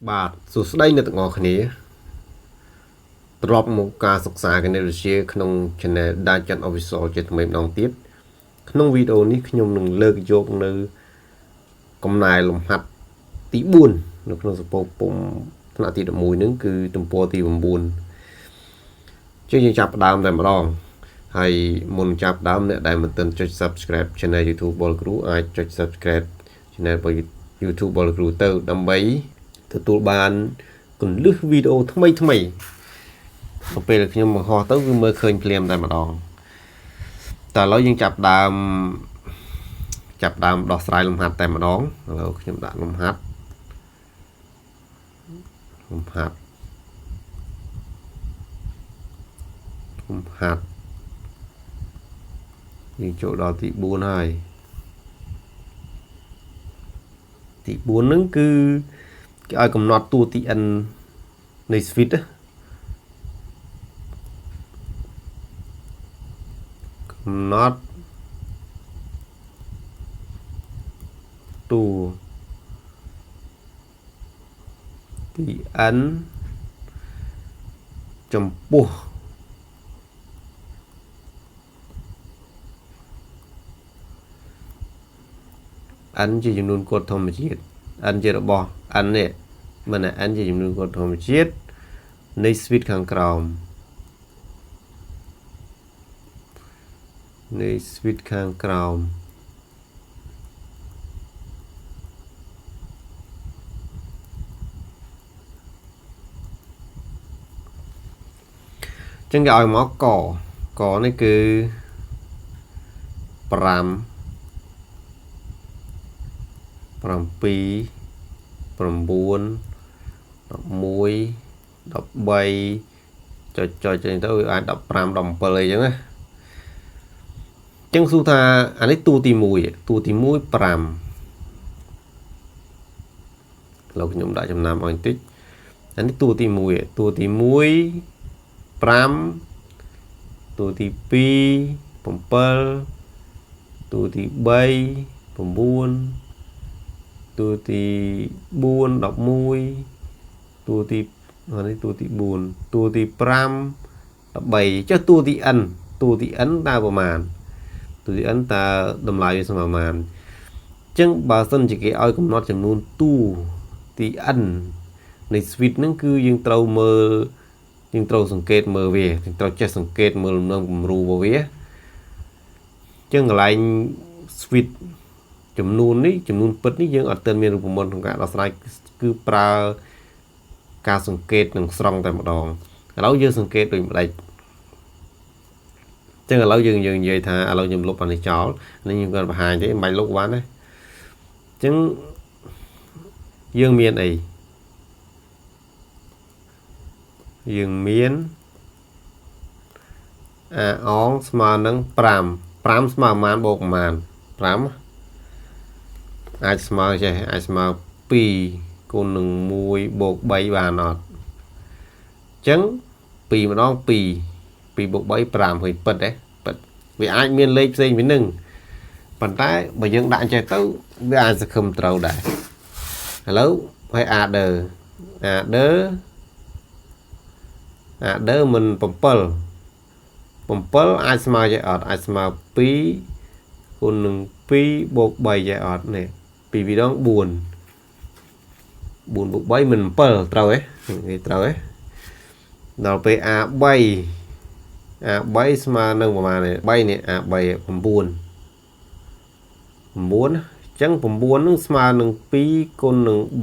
បាទសួស្តីអ្នកទាំងអស់គ្នាត្រឡប់មកការសិក្សាគណិតវិទ្យាក្នុង Channel Danchan Official ជាថ្មីម្ដងទៀតក្នុងវីដេអូនេះខ្ញុំនឹងលើកយកនៅកំណែលំហាត់ទី4នៅក្នុងសពោពុំថ្នាក់ទី11នឹងគឺទំព័រទី9យើងចាប់ផ្ដើមតែម្ដងហើយមុនចាប់ផ្ដើមអ្នកដែលមិនទាន់ចុច Subscribe Channel YouTube បលគ្រូអាចចុច Subscribe Channel របស់ YouTube បលគ្រូទៅដើម្បីទទួលបានគន្លឹះវីដេអូថ្មីនៅពេលខ្ញុំបង្ហោះទៅគឺមើលឃើញភ្លាមតែម្ដងតែឥឡូវយើងចាប់ដើមដោះស្រាយលំហាត់តែម្ដងឥឡូវខ្ញុំដាក់លំហាត់យើងចូលដល់ទី4ហើយទី4ហ្នឹងគឺគេឲ្យកំណត់តួទី n នៃ switch កំណត់តួទី n ចំពោះn ជាចំនួនកូដធម្មជាតិ n ជារបស់ n នេះមិន n ជាចំនួនកូដធម្មជាតិនៃ switch ខាងក្រោមចឹងគេឲ្យមកកនេះគឺ5 7 9 11 12 ចុចចេញទៅវាអាច15 17អីចឹងណាចឹងសួរថាអានេះតួទី1 5លោកខ្ញុំដាក់ចំណាំឲ្យបន្តិចអានេះតួទី1 5តួទី2 7 តួទី3 9 តួទី4 11 តួទី4តួទី4តួទី5 13ចុះតួទី n តួទី n តើប្រមាណតួទី n តើតម្លៃវាស្មើប្រមាណអញ្ចឹងបើសិនជាគេឲ្យកំណត់ចំនួនតួទី n នៃ switch ហ្នឹងគឺយើងត្រូវសង្កេតមើលវាយើងត្រូវចេះសង្កេតមើលលំនឹងគំរូរបស់វាអញ្ចឹងកន្លែង switch ចំនួនពិតនេះយើងអត់ទាន់មានរូបមន្តក្នុងការដោះស្រាយគឺប្រើការសង្កេតនឹងស្រង់តែម្ដងឥឡូវយើងសង្កេតដូចម្ដេចចឹងឥឡូវយើងនិយាយថាឥឡូវខ្ញុំលុបអានេះចោលនេះខ្ញុំគាត់បង្ហាញទេមិនបាច់លុបបានទេចឹងយើងមានអីយើងមានអាអងស្មើនឹង5ស្មើប្រមាណបូកប្រមាណ5អាចស្មើ2គុណនឹង1បូក3បានអត់អញ្ចឹង2ម្ដង2បូក3 5ហើយពិតទេពិតវាអាចមានលេខផ្សេងពីនឹងប៉ុន្តែបើយើងដាក់ចេះទៅវាអាចសង្ឃឹមត្រូវដែរឥឡូវហើយអាដឺមិន7អាចស្មើចេះអត់អាចស្មើ2គុណនឹង2បូក3ចេះអត់នេះ2 2ដង4 4បូក3មិន7ត្រូវទេគេត្រូវទេដល់ពេល A3 ស្មើនឹងប្រមាណនេះ3នេះ A3 9អញ្ចឹង9នឹងស្មើនឹង2គុណនឹង3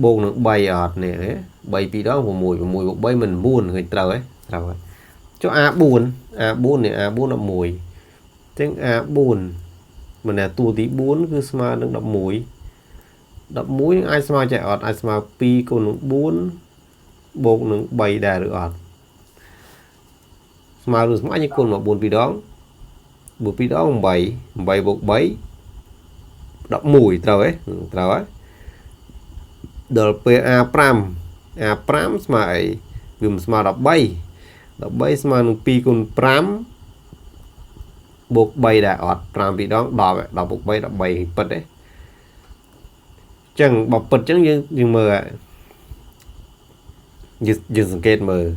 បូកនឹង3អត់នេះទេ3 2ដង6 6បូក3មិន9ឃើញត្រូវទេត្រូវហើយចុះ A4 នេះ A4 11អញ្ចឹង A4 មិនថាតួទី4គឺស្មើនឹង11នឹងអាចស្មើចេះអត់អាចស្មើ2គុណនឹង4បូកនឹង3ដែរឬអត់ស្មើឬស្មើយើងគុណមក4 2ដងបូក2ដង8បូក3 11ត្រូវទេត្រូវហើយដល់ពេល A5 ស្មើអីវាមិនស្មើ13ស្មើនឹង2គុណ5បូក3ដែរអត់5 2ដង10 10បូក3 13ពិតទេ chẳng bọc bật chẳng nhưng mờ ạ dừngสังเกต mờ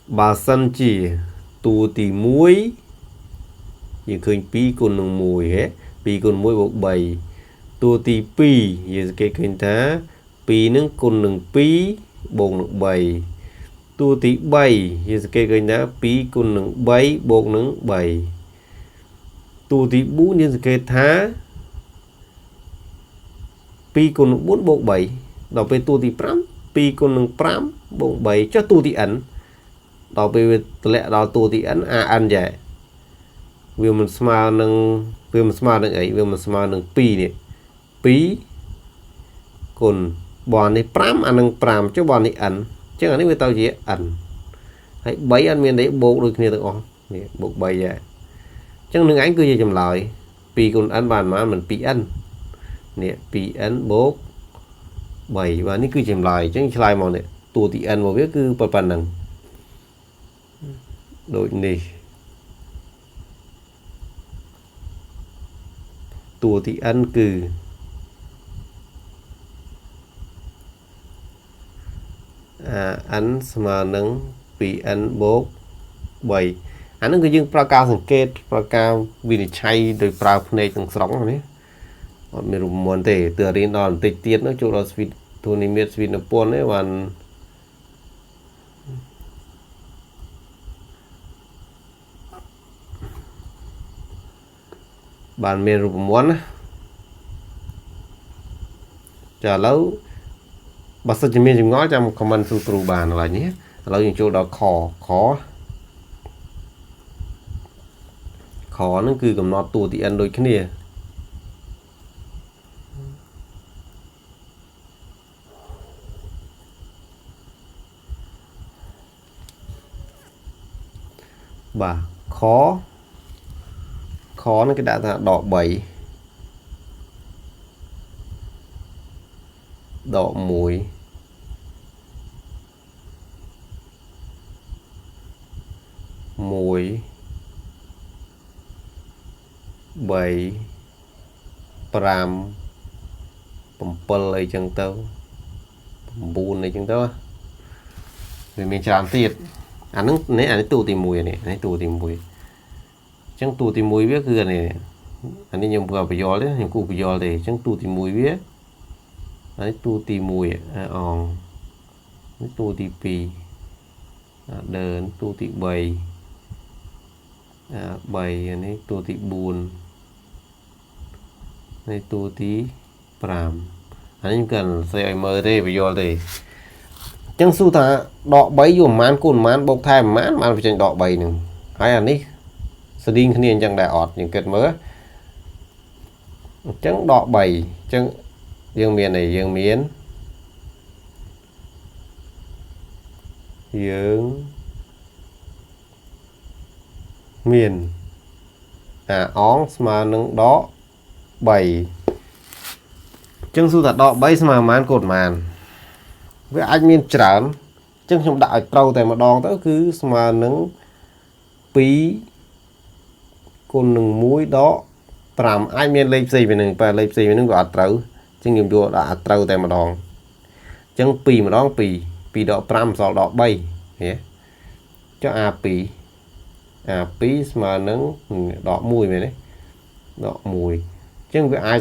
bà sân chỉ tù tì muối nhưng khơi pi con nông mùi hết pi con muối bột bầy tù tì pi dừng cái khơi thá pi nâng con nông pi bột nông bầy tù tì bầy dừng cái khơi thá pi con nông bầy bột nông bầy tù tì bún dừng cái thá pi con nông bún bột bầy đọc về tù tì pram pi con nông pram bột bầy cho tù tì ẩn đọc về lẽ đọc tù tì ẩn ăn vậy vì mình smart nâng ấy vì mình smart nâng pi này pi còn bọn này pram ăn nâng pram cho bọn này ẩn chứ anh ấy với tao gì ẩn hãy bấy ăn miền đấy bộ được như được bộ bày vậy chứ nâng ánh cứ gì chầm lại pi còn ăn bàn mà mình pi ăn nè pi ăn bố bày và ní cứ chầm lại chứ lại màu này tù tị ăn mà biết cứ bật bàn nâng đội này tù tị ăn cừ ăn mà nâng bị ăn bố bầy anh nó cứ dưng pra caoสังเกต pra cao vì để chay rồi pra này từng sóng này mình muốn để từ đến đòn tịch tiết nó chỗ đó sweet thu này miết sweet nó buồn đấy bạn bạn mình muốn trả lâu bác sĩ mình dùng ngó trong comment su tru bàn là nhé lâu những chỗ đó khó nó cứ cầm nó tù thì ăn đôi cái này bà khó nó cái đã đỏ bảy đỏ mùi bảy pram pempel ấy chẳng tao bùn này chẳng tao vì mình làm tiệt anh ấy tù tìm mùi này anh tù tìm mùi chẳng tù tìm mùi biết cứ này anh ấy nhầm vào phải gió đấy nhầm cụ phải gió để chẳng tù tìm mùi biết anh ấy tù tìm mùi anh ấy tù tìm pì đơn tù tìm bầy bầy anh ấy tù tìm bùn này tù tí pram anh ấy cần xây mơ thế phải gió để chẳng su thà đọ bấy dùng mán cồn mán bốc thai mán phải chẳng đọ bấy nè ai anh ấy sẽ đi khăn chẳng đại ọt những kết mớ chẳng đọ bầy chẳng dương miền này dương miến dương miền ón mà nâng đó bầy chẳng su thật đọ bấy mà mán cồn màn với anh miền trán chẳng trong đại trâu tại mà đòn tới cứ mà nâng phí con nâng muối đó làm ai miền lấy gì về nâng và lấy gì về nâng gọi trâu chẳng nhiều đùa đã trâu tại mà đòn chẳng pì mà đón pì đỏ pram sọ đỏ bay cho pì mà nâng đỏ mùi này đấy đỏ mùi chẳng với ai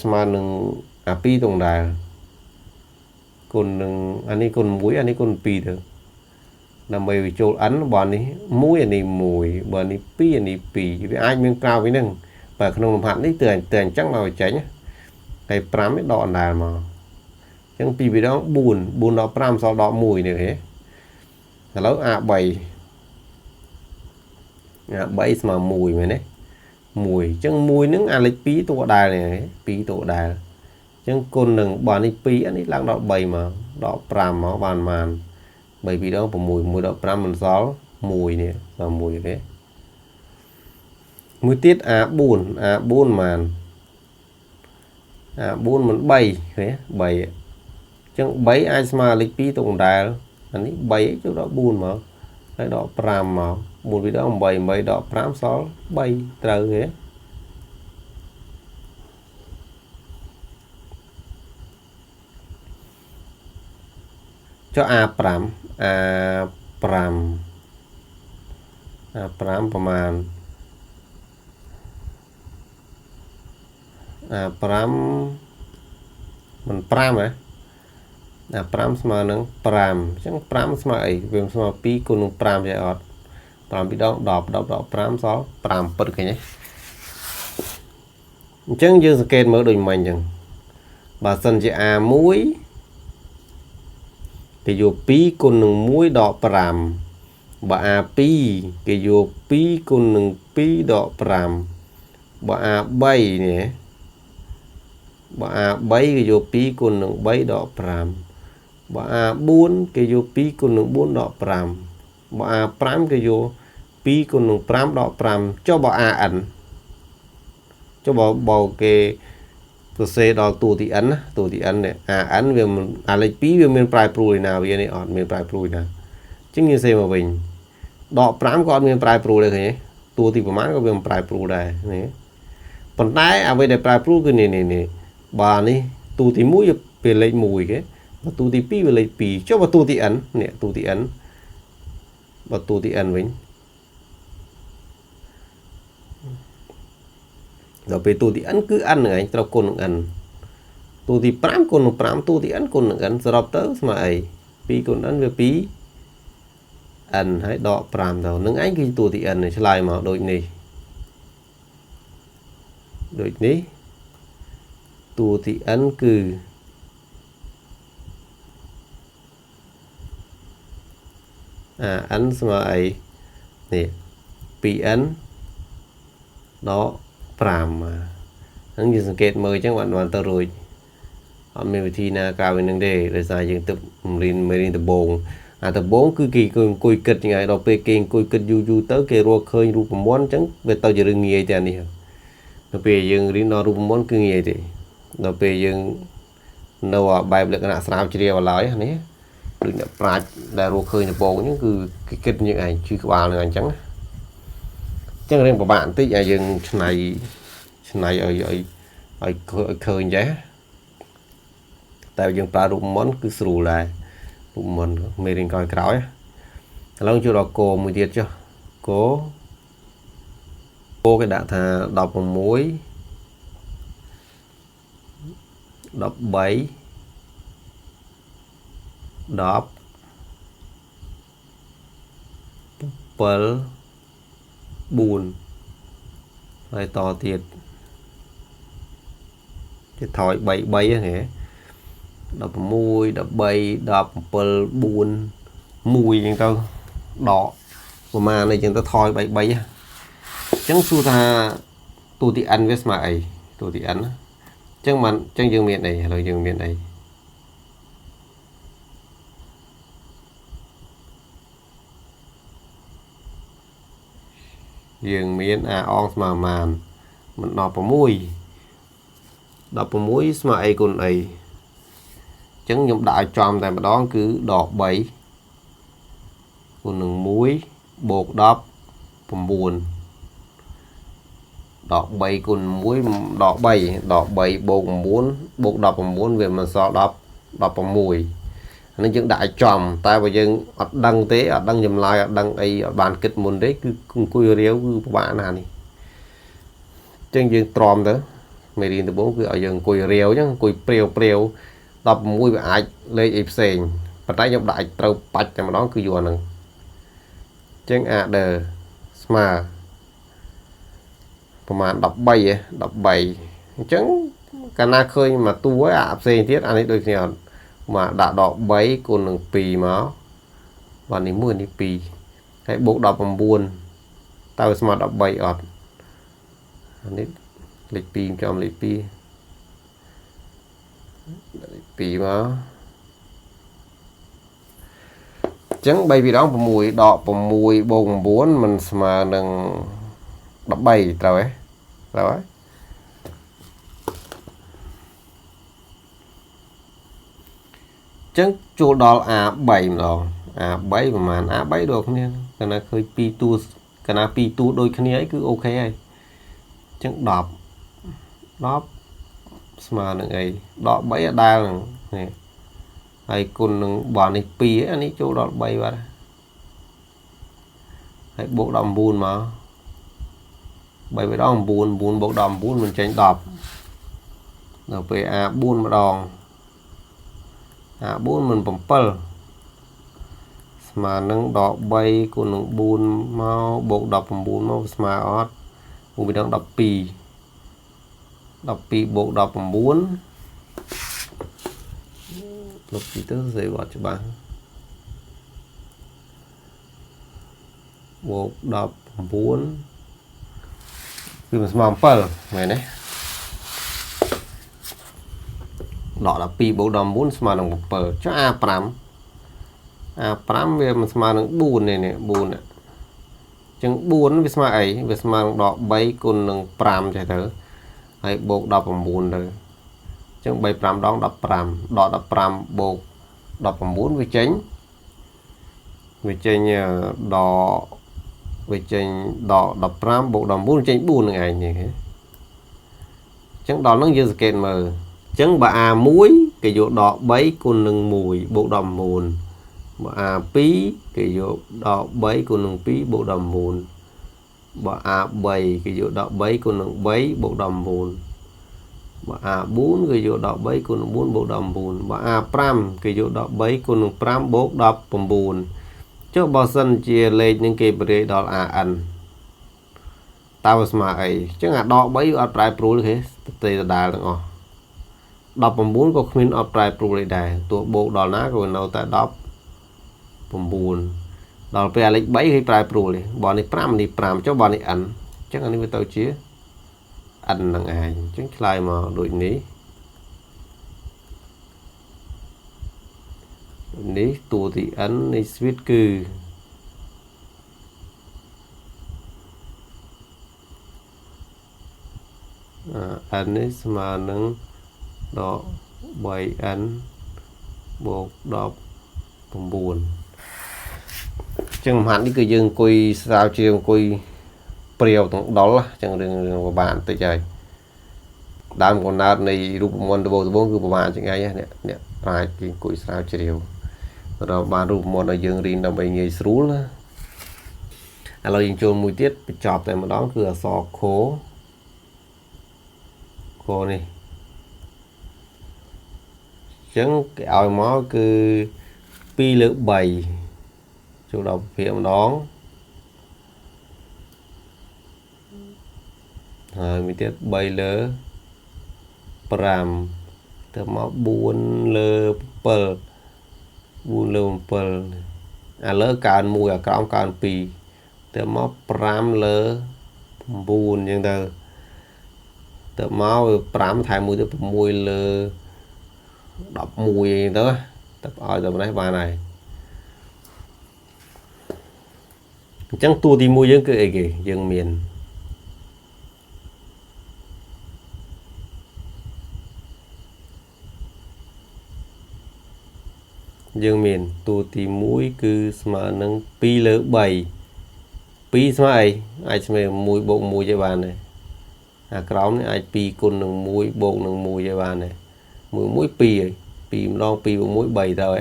mà nâng pì tổng đài con anh ấy con muối anh ấy con pì được là mày chỗ ấn bọn ấy muối anh ấy mùi bọn ấy pi anh ấy pì với ai miếng cao với nâng và không làm hạn đấy tiền chắc là tránh cái pram ấy đỏ là mà chẳng pì vì đó buồn đó pram sau đó mùi này thế là lâu bảy mà mùi mà đấy mùi chẳng mùi nứng ăn lấy pí tổ đài này pí tổ đài chẳng con nâng bọn ấy pí anh ấy lặng đỏ bầy mà đỏ pram nó bàn màn bởi vì đó mùi đỏ pram mình gió mùi nè và mùi đấy mùi tiết buồn màn buồn mình bầy thế bầy chẳng bấy ai mà lấy pí tổng đài anh ấy bấy chỗ đó buồn mà cái đỏ pram mà buồn vì đó bầy mấy đỏ pram gió bay trời thế cho A5 A5 A5 ประมาณ5มัน5ហ៎5ស្មើនឹង5អញ្ចឹង5ស្មើអីវាស្មើ2គុណនឹង5ចេះអត់5ពីដង10 10 5សល់5ពិតឃើញទេអញ្ចឹងយើងសង្កេតមើលដូចមិញអញ្ចឹងបើសិនជា A1 គេយក2គុណនឹង1ដក5បើ A2 គេយក2គុណនឹង2ដក5បើ A3 នេះបើ A3 គេយក2គុណនឹង3ដក5បើ A4 គេយក2គុណនឹង4ដក5បើ A5 គេយក2គុណនឹង5ដក5ចុះបើ AN ចុះបើគេសរសេរដល់តួទី n ណាតួទី n នេះ AN វាអាលេខ2វាមានប្រែប្រួលឯណាវានេះអត់មានប្រែប្រួលណាអញ្ចឹងយើងសេមកវិញដក5ក៏អត់មានប្រែប្រួលដែរឃើញទេតួទីប្រមាណក៏វាមិនប្រែប្រួលដែរនេះប៉ុន្តែអ្វីដែលប្រែប្រួលគឺនេះបាទនេះតួទី1វាលេខ1គេបើតួទី2វាលេខ2ចុះបើតួទី n នេះតួទី n បើតួទី n វិញដល់ពេលតួទី n គឺ n ហ្នឹងឯងត្រូវគុណនឹង n តួទី5គុណនឹង5តួទី n គុណនឹង n សរុបទៅស្មើអី2គុណ n វា2 n ហើយដក5ទៅនឹងឯងគឺតួទី n ឆ្លើយមកដូចនេះតួទី n គឺn ស្មើអីនេះ 2n ដក5ហ្នឹងយើងសង្កេតមើលអញ្ចឹងបានទៅរួចអត់មានវិធីណាក្រៅពីនឹងទេដោយសារយើងទៅមេរៀនដំបូងដំបូងគឺគេអង្គុយគិតយ៉ាងដល់ពេលគេអង្គុយគិតយូរទៅគេរកឃើញរូបមន្តអញ្ចឹងវាទៅជារឿងងាយតែនេះដល់ពេលយើងរៀនដល់រូបមន្តគឺងាយទេដល់ពេលយើងនៅបែបលក្ខណៈស្រាវជ្រាវឡើយនេះដូចអ្នកប្រាជ្ញដែលរកឃើញដំបូងអញ្ចឹងគឺគេគិតយ៉ាងឯងជឿក្បាលនឹងអញ្ចឹងចឹងរឿងពិបាកបន្តិចឲ្យយើងឆ្នៃឲ្យឃើញចេះតែយើងប្រើរូបមន្តគឺស្រួលដែររូបមន្តមេរៀនក្រោយឥឡូវចូលដល់គោមួយទៀតចុះគោគេដាក់ថា16 13 10 7 4ហើយតទៀតគេថយ3 3ហ្នឹងហ៎16 13 17 4 1អញ្ចឹងទៅដកប្រមាណអីចឹងទៅថយ3 3អញ្ចឹងសួរថាតួទី n វាស្មើអីតួទី n អញ្ចឹងបានអញ្ចឹងយើងមានអីឥឡូវយើងមានអីយើងមាន a អងស្មើប៉ុន្មានមិន16 ស្មើអីគុណអីអញ្ចឹងខ្ញុំដាក់ឲ្យចំតែម្ដងគឺដក3គុណនឹង1បូក10 9ដក3គុណ1ដក3បូក9បូក19វាមិនសល់10 16អានេះយើងដាក់ឲ្យចំតែបើយើងអត់ដឹងទេអត់ដឹងចម្លើយអត់ដឹងអីអត់បានគិតមុនទេគឺអង្គុយរាវគឺពិបាកណាស់នេះអញ្ចឹងយើងទ្រាំទៅមេរៀនដំបូងគឺឲ្យយើងអង្គុយរាវអញ្ចឹងអង្គុយព្រាវ16វាអាចលេខអីផ្សេងប៉ុន្តែខ្ញុំដាក់ឲ្យត្រូវបាច់តែម្ដងគឺយកអាហ្នឹងអញ្ចឹងអាដឺស្មើប្រហែល13 អញ្ចឹងកាលណាឃើញមកតួហើយអាផ្សេងទៀតអានេះដូចគ្នាអត់មកដាក់ដក3គុណនឹង2មកបាទនេះ1នេះ2ហើយបូក19តើស្មើ13អត់អានេះលេខ2ចំលេខ2លេខ2មកអញ្ចឹង3 ពីរដង6ដក6បូក9มันស្មើនឹង13ត្រូវហើយចឹងចូលដល់ A3 ម្ដង A3 ប្រហែល A3 ដូចគ្នាកាលណាឃើញ2តួកាលណា2តួដូចគ្នាអីគឺអូខេហើយចឹង10ស្មើនឹងអីដក3អដែលហ្នឹងនេះ ហើយគុណនឹងបននេះ2អានេះចូលដល់3បាទហើយបូក19មក3ដង9 9បូក19មិនចេញ10ដល់ពេល A4 ម្ដង A4 មិន7ស្មើនឹងដក3គុណនឹង4មកបូក19មកស្មើអត់មួយដង12 12បូក19លុបទីទៅស្អីអត់ច្បាស់បូក19គឺមិនស្មើ7មែនទេដក12បូក19ស្មើនឹង7ចុះ A5 វាមិនស្មើនឹង4នេះ4អញ្ចឹង4វាស្មើអីវាស្មើនឹងដក3គុណនឹង5ចេះទៅហើយបូក19ទៅអញ្ចឹង3 5ដង15ដក15បូក19វាចេញដកវាចេញដក15បូក19ចេញ4នឹងឯងនេះអញ្ចឹងដល់ហ្នឹងយើងសង្កេតមើលអញ្ចឹងបើ A1 គេយកដក3គុណនឹង1បូក19បើ A2 គេយកដក3គុណនឹង2បូក19បើ A3 គេយកដក3គុណនឹង3បូក19បើ A4 គេយកដក3គុណនឹង4បូក19បើ A5 គេយកដក3គុណនឹង5បូក19ចុះបើសិនជាលេខនឹងគេបរិយាដល់ AN តើវាស្មើអីអញ្ចឹងអាដក3វាអត់ប្រែប្រួលទេទេដដែលទាំងអស់19ក៏គ្មានអត់ប្រែប្រួលអីដែរទោះបូកដល់ណាក៏នៅតែ19ដល់ពេលអាលេខ3គេប្រែប្រួលទេបើនេះ5នេះ5ចុះបើនេះ n អញ្ចឹងអានេះវាទៅជា n ហ្នឹងឯងអញ្ចឹងឆ្លើយមកដូចនេះតួទី n នៃស្វីតគឺn នេះស្មើនឹងដក 3n បូក19ចឹងមហាត់នេះគឺយើងអង្គុយស្រាវជ្រាវអង្គុយព្រាវទាំងដល់ចឹងរឿងប្រហែលបន្តិចហើយដើមកំណើតនៃរូបមន្តដំបូងគឺប្រហែលជាថ្ងៃនេះប្រាជ្ញគេអង្គុយស្រាវជ្រាវដល់បានរូបមន្តឲ្យយើងរៀនដើម្បីងាយស្រួលណាឥឡូវយើងចូលមួយទៀតបញ្ចប់តែម្ដងគឺអក្សរខនេះចឹងគេឲ្យមកគឺ2លើ3ចូលដល់ភាគម្ដងហើយមួយទៀត3លើ5ទៅមក4លើ7 4លើ7អាលើកើន1អាក្រោមកើន2ទៅមក5លើ9អញ្ចឹងទៅមក5ថែម1ទៅ6លើ11អីទៅទៅឲ្យតែម្នេះបានហើយអញ្ចឹងតួទី1យើងគឺអីគេយើងមានតួទី1គឺស្មើនឹង2លើ3 2ស្មើអីអាចស្មើ1បូក1ទេបានទេអាក្រោមនេះអាច2គុណនឹង1បូកនឹង1ទេបានទេ1 2ហើយ2ម្ដង2បូក1 3ទៅហើយ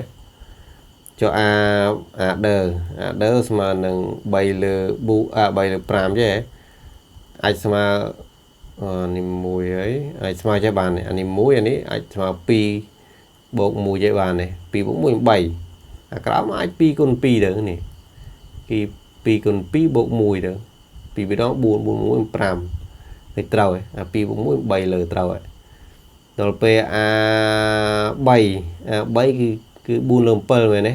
ចុះអាដឺស្មើនឹង3លើ3លើ5ចេះអាចស្មើនេះ1ហើយអាចស្មើចេះបានអានេះ1អានេះអាចស្មើ2បូក1ចេះបានទេ2បូក1 3អាក្រោមអាច2គុណ2ទៅនេះគឺ2គុណ2បូក1ទៅ2ម្ដង4 4 1 5នេះត្រូវហើយអា2បូក1 3លើត្រូវហើយដល់ពេលA3 គឺ4លើ7មែនទេ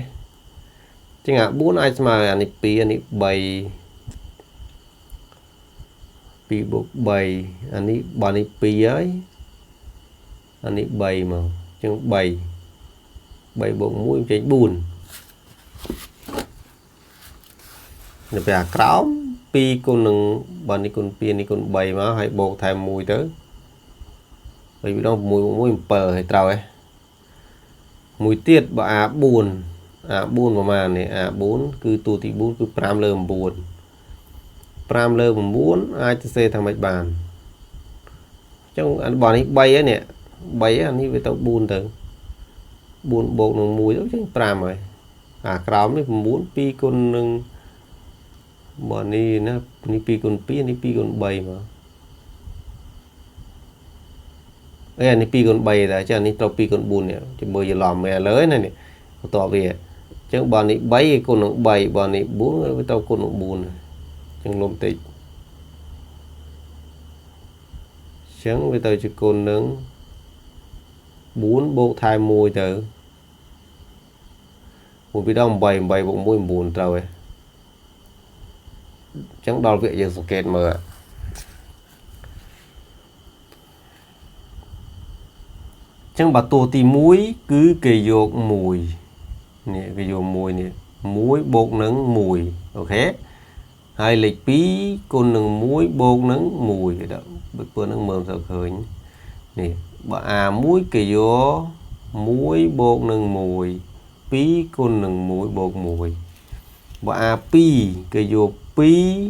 ចឹងអា4អាចស្មើអានេះ2អានេះ3 2បូក3អានេះបើនេះ2ហើយអានេះ3មកចឹង3បូក1ចេញ4នៅពេលអាក្រោម2គុណនឹងបើនេះគុណ2នេះគុណ3មកហើយបូកថែម1ទៅហើយវាដល់6 7ហើយត្រូវហ៎មួយទៀតបើ A4 ប្រមាណនេះ A4 គឺតួទី4គឺ5លើ9 5លើ9អាចសរសេរថាម៉េចបានអញ្ចឹងបើនេះ3ហើយនេះ3អានេះវាទៅ4ទៅ 4 bột nâng 1 đó chứ 5 rồi crom này 4 2 con nâng bọn này nó 2 con 2 này 2 con 3 mà cái này 2 con 3 rồi chứ này tao 2 con 4 nè chứ bây giờ làm mẹ lớn này nè tỏ về chứ bọn này 3 con nâng 3 bọn này 4 với tao con nâng 4 chẳng lộn tịch chẳng với tao chỉ con nâng 4 bộ thai mùi từ một cái đó 7 bộ mùi 4 rồi chẳng đo việc dân kết mà chẳng bà tổ thì muối cứ cái dột mùi nè cái dột mùi nè muối bột nắng mùi ok hai lịch phí con nâng muối bột nắng mùi đó bữa nắng mờm sao khởi nè bà muối cái dột muối bột nâng mùi phí con nâng muối bột mùi bà pi cái dột phí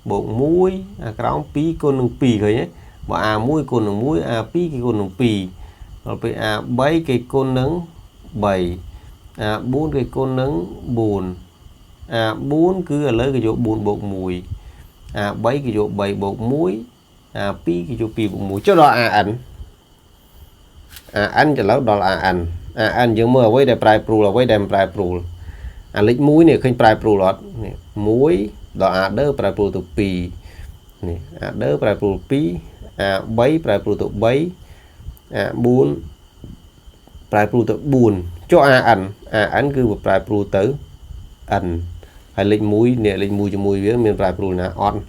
bột muối cái phí con nâng phí rồi nhé bà muối con nâng muối phí cái con nâng phí rồi phải 7 cái con nâng 7 4 cái con nâng 4 4 cứ lấy cái chỗ 4 bột mùi 7 cái chỗ 7 bột muối pi cái chỗ pi bột muối cho đó anh cho lão đó là anh dương mơ với đẹp prai pro là với đem prai pro lịch muối này khinh prai pro lọt muối đó đỡ prai pro tụ pi này đỡ prai pro pi 7 prai pro tụ 7 4 prai pro tụ 4 cho anh cứ một prai pro tới anh hay lịch muối nè lịch muối cho muối với miền prai pro là on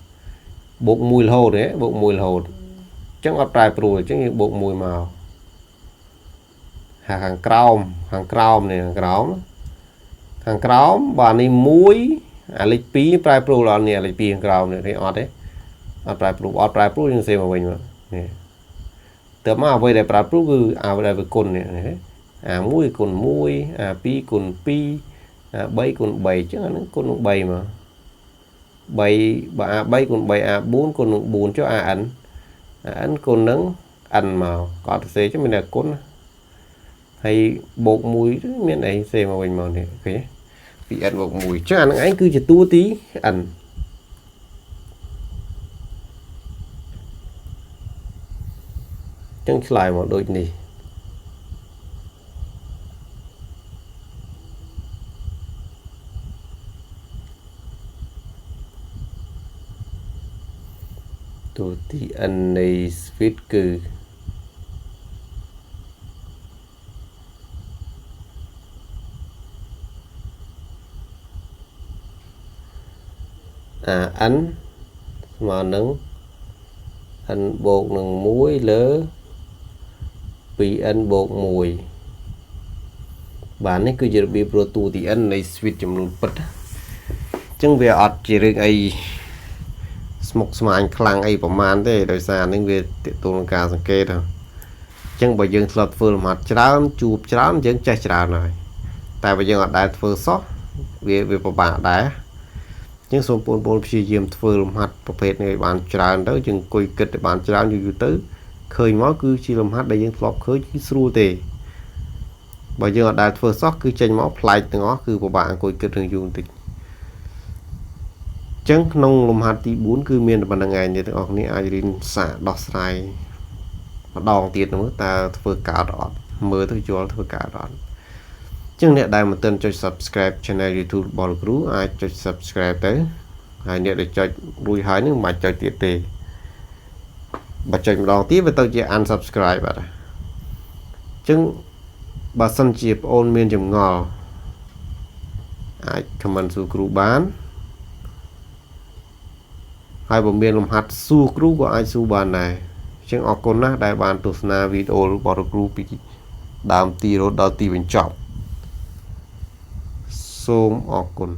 bột mùi hồ đấy bột mùi hồ chẳng ở prai pro chẳng như bột mùi màu hàng crom này hàng crom và này muối lịch phí prai pro là nè lịch phí hàng crom này thấy ọt đấy ọt prai pro nhưng xem mà mình mà tớ mà về đây prai pro cứ về đây với cồn này muối cồn muối pi cồn pi 7 con 7 chứ nó con 7 mà 7 con 7 4 con 4 cho anh con nắng ăn màu có thể cho mình là con hay bột mùi miền này xe mà mình màu này okay. Bị ăn bột mùi chứ anh cứ chỉ tua tí ăn chẳng lại một đôi này tổ tí ăn này viết cử anh mà nắng anh bột nâng muối lỡ bị anh bột mùi bạn ấy cứ giờ bị pro tu thì anh này switch chấm luôn bật chẳng về ọt chỉ riêng ai một số anh khlang aiประมาณ thế đời xa nên về tụi cả sang kê thôi chẳng bây giờ slot full mặt cháo chụp cháo chẳng chạy cháo này tại bây giờ đại full sót về của bạn đá nhưng số bốn phi diêm full mặtประเภท này bạn cháo đó chừng coi kịch để bạn cháo như tới khơi máu cứ chỉ làm hát đây những flop khơi chứ sưu tề bây giờ đại full sót cứ tranh máu flight nó cứ của bạn coi kịch thường dùng tịch chẳng nông lùm hạt tí 4 cứ miền bằng ngày như thế này ai đi xả đọt sai đòn tiền nữa ta vừa cả đó mới thôi cho vừa cả đó chẳng nè đây một tên cho subscribe channel YouTube Ball Crew ai cho subscribe tới hai nè để cho đuôi hái nữa mà cho tiệt tề và cho đòn tiếp với tôi chỉ unsubscribe vậy chẳng bà sân chịp ôn miền chùm ngò ai comment su crew bán hai bộ miền làm hạt su crew của ai su bàn này chẳng ở con á đại bàn tụt na video bỏ crew bị đam tì rồi đào tì bên trọng xôm ở con